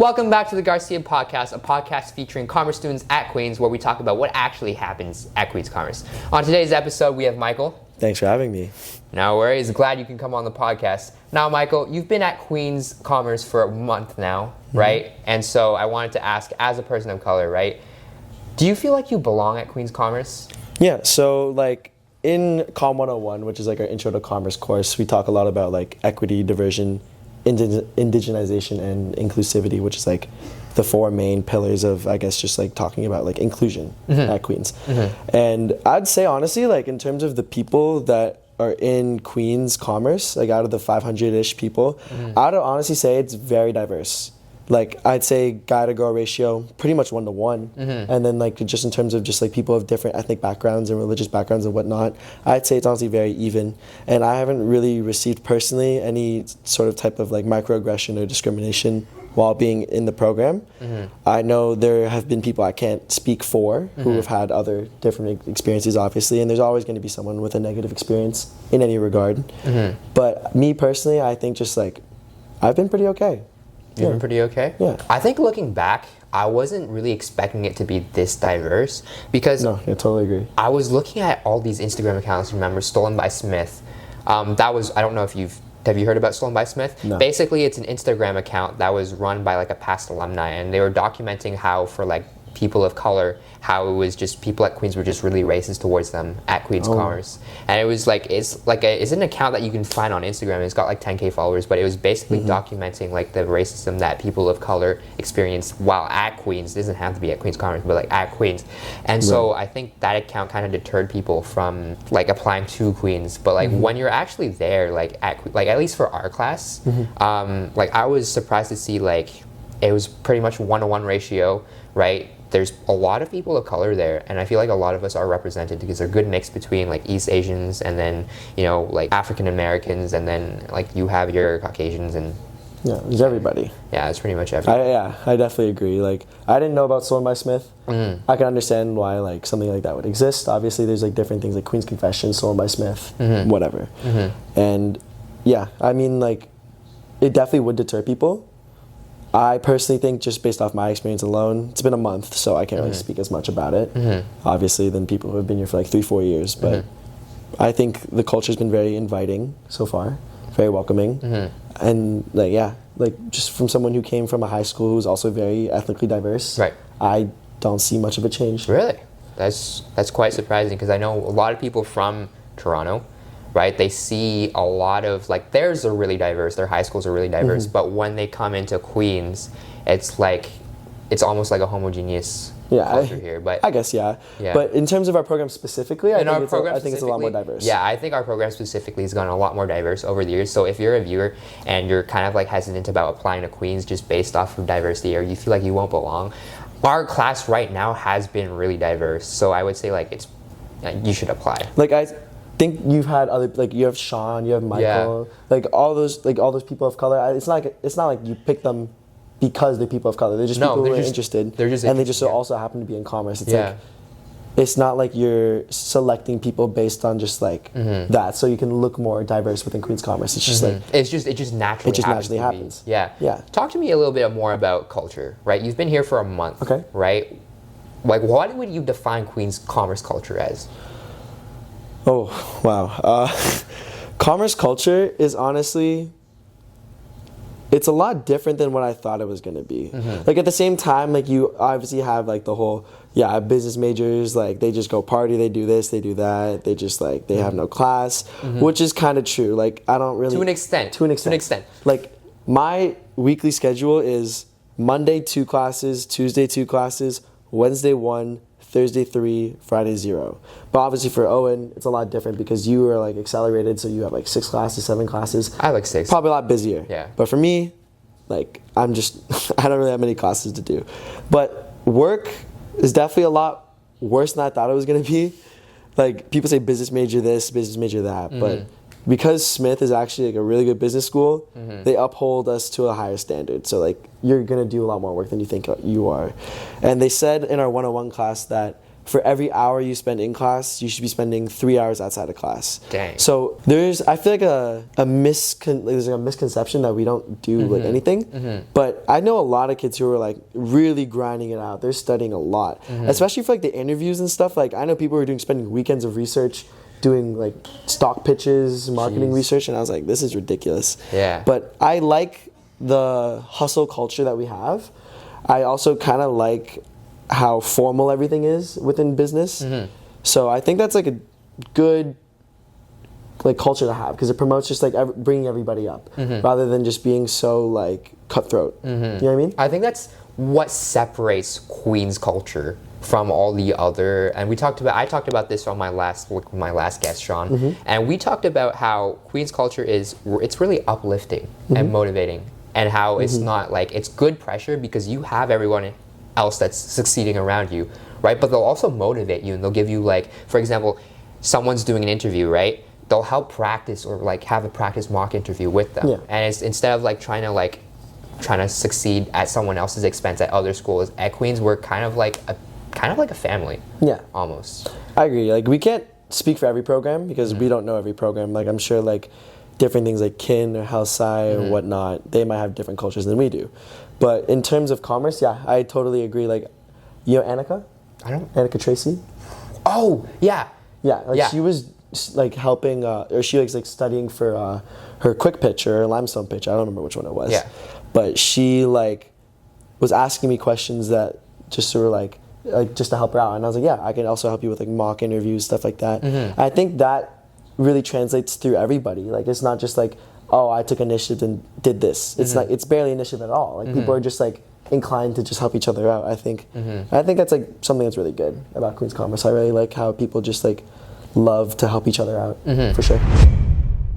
Welcome back to the Garcia Podcast, a podcast featuring commerce students at Queens where we talk about what actually happens at Queens Commerce. On today's episode, we have Michael. Thanks for having me. No worries. Glad you can come on the podcast. Now, Michael, you've been at Queens Commerce for a month now, right? And so I wanted to ask, as a person of color, right, do you feel like you belong at Queens Commerce? Yeah, so like in Com 101, which is like our Intro to Commerce course, we talk a lot about like equity, diversity, indigenization, and inclusivity, which is like the four main pillars of, I guess, just like talking about like inclusion at Queens. And I'd say honestly, like in terms of the people that are in Queens Commerce, like out of the 500-ish people, I'd honestly say it's very diverse. Like I'd say guy to girl ratio pretty much 1-to-1, and then like just in terms of just like people of different ethnic backgrounds and religious backgrounds and whatnot, I'd say it's honestly very even. And I haven't really received personally any sort of type of like microaggression or discrimination while being in the program. I know there have been people I can't speak for who have had other different experiences, obviously, and there's always going to be someone with a negative experience in any regard. But me personally, I think just like I've been pretty okay. You've been pretty okay? Yeah. I think looking back, I wasn't really expecting it to be this diverse because No, I totally agree. I was looking at all these Instagram accounts, remember, Stolen by Smith. That was, I don't know if have you heard about Stolen by Smith? No. Basically, it's an Instagram account that was run by like a past alumni, and they were documenting how for like people of color, how it was just people at Queens were just really racist towards them at Queens Commerce. And it was like, it's an account that you can find on Instagram. It's got like 10K followers, but it was basically documenting like the racism that people of color experienced while at Queens. It doesn't have to be at Queens Commerce, but like at Queens. And so I think that account kind of deterred people from like applying to Queens. But like when you're actually there, like at least for our class, like I was surprised to see like it was pretty much 1-to-1 ratio, right? There's a lot of people of color there, and I feel like a lot of us are represented because they're a good mix between like East Asians and then, you know, like African Americans, and then like you have your Caucasians and Yeah, there's everybody. yeah, it's pretty much everybody. I definitely agree. Like, I didn't know about Stolen by Smith. I can understand why like something like that would exist. Obviously, there's like different things like Queen's Confession, Stolen by Smith, whatever. And yeah, I mean, like, it definitely would deter people. I personally think, just based off my experience alone, it's been a month, so I can't really speak as much about it, obviously, than people who have been here for like 3-4 years. But I think the culture's been very inviting so far, very welcoming. And like, yeah, like just from someone who came from a high school who's also very ethnically diverse, I don't see much of a change. Really? That's quite surprising, because I know a lot of people from Toronto, right? They see a lot of, like, theirs are really diverse, their high schools are really diverse, but when they come into Queens, it's like, it's almost like a homogeneous culture here. But I guess, yeah. But in terms of our program specifically, I think it's a lot more diverse. Yeah, I think our program specifically has gotten a lot more diverse over the years. So if you're a viewer and you're kind of like hesitant about applying to Queens just based off of diversity, or you feel like you won't belong, our class right now has been really diverse. So I would say like you should apply. Like I think you've had other, like you have Sean, you have Michael, like all those people of color. It's not like you pick them because they're people of color. They're just people who are interested. They're just and they just also happen to be in commerce. It's like, it's not like you're selecting people based on just like that, so you can look more diverse within Queens Commerce. It's just like it just naturally happens. Yeah. Talk to me a little bit more about culture, right? You've been here for a month, right? Like, what would you define Queens Commerce culture as? Oh, wow. Commerce culture is honestly, it's a lot different than what I thought it was going to be. Like at the same time, like you obviously have like the whole, business majors, like they just go party, they do this, they do that, they just like, they have no class, which is kind of true. Like I don't really. To an extent. Like my weekly schedule is Monday 2 classes, Tuesday 2 classes, Wednesday 1, Thursday 3, Friday 0. But obviously for Owen, it's a lot different because you are like accelerated, so you have like 6 classes, 7 classes. I have like 6. Probably a lot busier. Yeah. But for me, like I don't really have many classes to do. But work is definitely a lot worse than I thought it was gonna be. Like people say business major this, business major that, but because Smith is actually like a really good business school, they uphold us to a higher standard. So like you're gonna do a lot more work than you think you are. And they said in our 101 class that for every hour you spend in class, you should be spending 3 hours outside of class. Dang. So I feel like there's like a misconception that we don't do like anything. But I know a lot of kids who are like really grinding it out. They're studying a lot, especially for like the interviews and stuff. Like I know people who are spending weekends of research, doing like stock pitches, marketing research, and I was like, this is ridiculous. Yeah. But I like the hustle culture that we have. I also kind of like how formal everything is within business. So I think that's like a good like culture to have, because it promotes just like bringing everybody up rather than just being so like cutthroat. You know what I mean? I think that's what separates Queen's culture from all the other, and I talked about this on my last guest, Sean, and we talked about how Queen's culture it's really uplifting and motivating, and how it's not like, it's good pressure because you have everyone else that's succeeding around you, right? But they'll also motivate you, and they'll give you, like, for example, someone's doing an interview, right? They'll help practice, or like have a practice mock interview with them, and it's instead of like trying to succeed at someone else's expense at other schools. At Queen's, we're kind of like a family. Yeah, almost. I agree. Like we can't speak for every program because we don't know every program. Like I'm sure like different things like Kin or Health Sci or whatnot, they might have different cultures than we do. But in terms of commerce, yeah, I totally agree. Like, you know Annika? Annika Tracy? Oh, yeah. Yeah, like she was like helping, or she was like studying for her quick pitch or her limestone pitch. I don't remember which one it was. Yeah. But she like was asking me questions that just sort of like just to help her out. And I was like, yeah, I can also help you with like mock interviews, stuff like that. I think that really translates through everybody. Like it's not just like, oh, I took initiative and did this. It's like, it's barely initiative at all. Like people are just like inclined to just help each other out, I think. I think that's like something that's really good about Queen's Commerce. I really like how people just like love to help each other out, for sure.